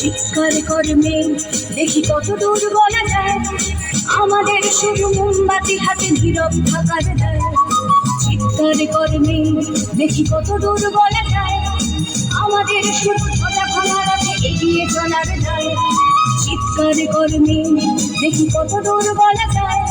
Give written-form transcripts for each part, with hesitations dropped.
চিৎকার কর্মে দেখি কত দূর বলা যায়, আমাদের শুধু মোমবাতি হাতে নীরব থাকার দায়। চিৎকার কর্মে দেখি কত দূর বলা যায়, আমাদের শুধু কথা ভাঙার রাতে এগিয়ে চলার দায়। চিৎকার কর্মে দেখি কত দূর বলা যায়।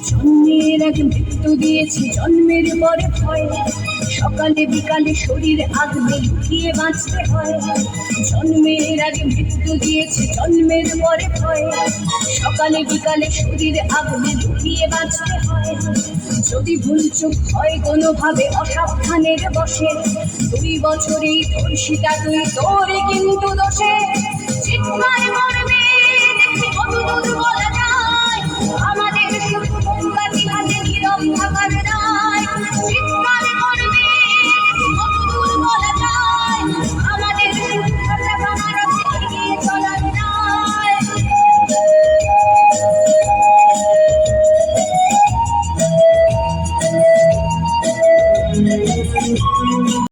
জন্মের আগে মৃত্যু দিয়েছে, জন্মের পরে ভয়, সকালে বিকালে শরীর আগলে লুকিয়ে বাঁচতে হয়। জন্মের আগে মৃত্যু দিয়েছে, জন্মের পরে ভয়, সকালে বিকালে শরীর আগলে লুকিয়ে বাঁচতে হয়। যদি ভুল চুক হয় কোনোভাবে অসাবধানের বসে, 2 বছরেই ধর্ষিতা তুই, তোরে কিন্তু দোষে চিৎকার